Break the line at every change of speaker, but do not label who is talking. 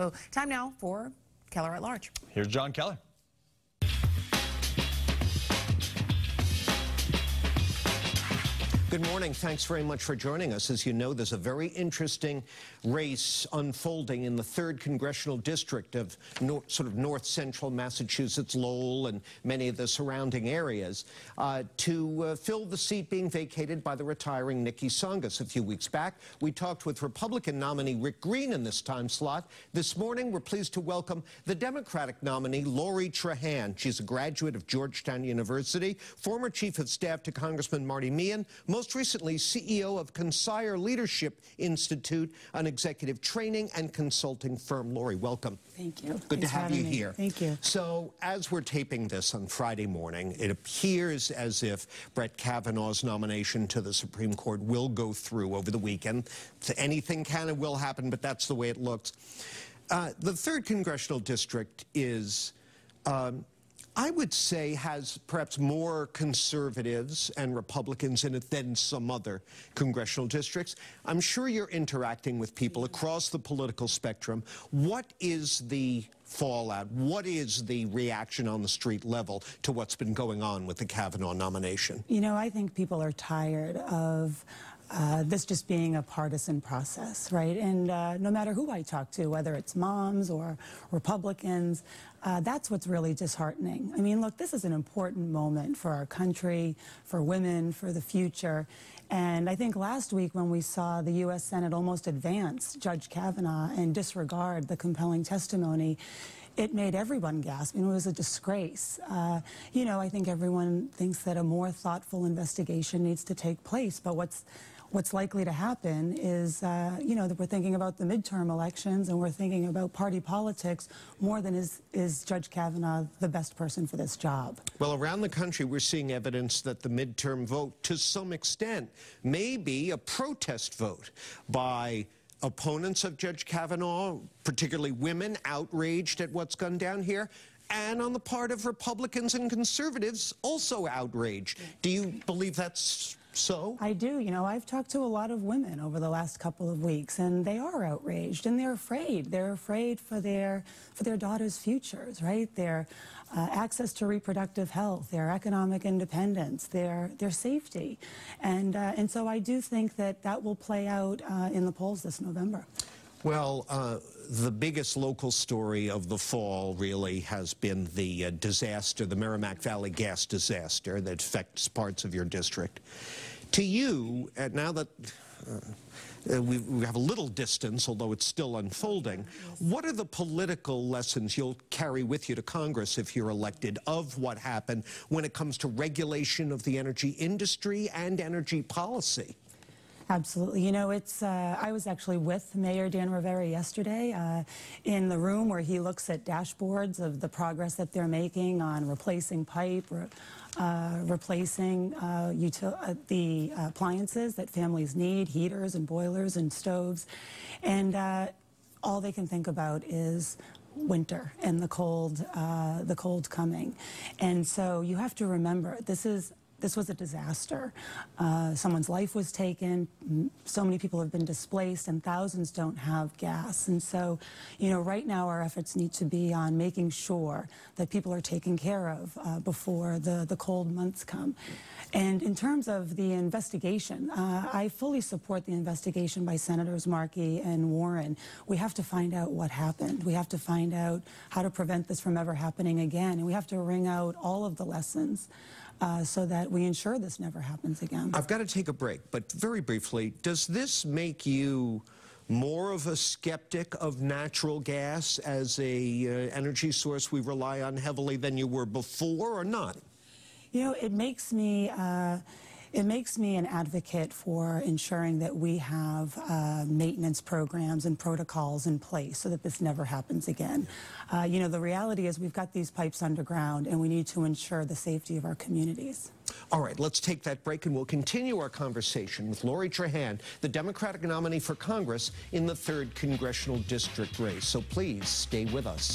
So time now for Keller at Large.
Here's John Keller.
Good morning. Thanks very much for joining us. As you know, there's a very interesting race unfolding in the 3rd Congressional District of north-central Massachusetts, Lowell, and many of the surrounding areas, to fill the seat being vacated by the retiring Nikki Tsongas. A few weeks back, we talked with Republican nominee Rick Green in this time slot. This morning, we're pleased to welcome the Democratic nominee, Lori Trahan. She's a graduate of Georgetown University, former chief of staff to Congressman Marty Meehan, most recently CEO of Consider Leadership Institute, an executive training and consulting firm. Lori, welcome.
Thank you.
Good to have you here.
Thank you.
So, as we're taping this on Friday morning, it appears as if Brett Kavanaugh's nomination to the Supreme Court will go through over the weekend. Anything can and will happen, but that's the way it looks. The 3rd Congressional District is I would say has perhaps more conservatives and Republicans in it than some other congressional districts. I'm sure you're interacting with people across the political spectrum. What is the fallout? What is the reaction on the street level to what's been going on with the Kavanaugh nomination?
You know, I think people are tired of this just being a partisan process, right? And no matter who I talk to, whether it's moms or Republicans, that's what's really disheartening. I mean, look, this is an important moment for our country, for women, for the future. And I think last week when we saw the U.S. Senate almost advance Judge Kavanaugh and disregard the compelling testimony, it made everyone gasp. I mean, it was a disgrace. You know, I think everyone thinks that a more thoughtful investigation needs to take place. But what's likely to happen is, you know, that we're thinking about the midterm elections and we're thinking about party politics more than is Judge Kavanaugh the best person for this job.
Well, around the country, we're seeing evidence that the midterm vote, to some extent, may be a protest vote by opponents of Judge Kavanaugh, particularly women, outraged at what's gone down here, and on the part of Republicans and conservatives, also outraged. Do you believe that's so?
I do. You know, I've talked to a lot of women over the last couple of weeks, and they are outraged, and they're afraid. They're afraid for their daughters' futures, right? Their access to reproductive health, their economic independence, their safety. And so I do think that will play out in the polls this November.
Well, the biggest local story of the fall really has been the disaster, the Merrimack Valley gas disaster that affects parts of your district. To you, now that we have a little distance, although it's still unfolding, what are the political lessons you'll carry with you to Congress if you're elected of what happened when it comes to regulation of the energy industry and energy policy?
Absolutely. You know, I was actually with Mayor Dan Rivera yesterday in the room where he looks at dashboards of the progress that they're making on replacing pipe, replacing the appliances that families need, heaters and boilers and stoves. And all they can think about is winter and the cold coming. And so you have to remember, this was a disaster. Someone's life was taken, so many people have been displaced, and thousands don't have gas. And so, you know, right now our efforts need to be on making sure that people are taken care of before the cold months come. And in terms of the investigation, I fully support the investigation by Senators Markey and Warren. We have to find out what happened. We have to find out how to prevent this from ever happening again. And we have to wring out all of the lessons so that we ensure this never happens again.
I've got to take a break, but very briefly, does this make you more of a skeptic of natural gas as a energy source we rely on heavily than you were before, or not?
You know, it makes me an advocate for ensuring that we have maintenance programs and protocols in place so that this never happens again. You know, the reality is we've got these pipes underground, and we need to ensure the safety of our communities.
All right, let's take that break, and we'll continue our conversation with Lori Trahan, the Democratic nominee for Congress in the 3rd Congressional District race. So please stay with us.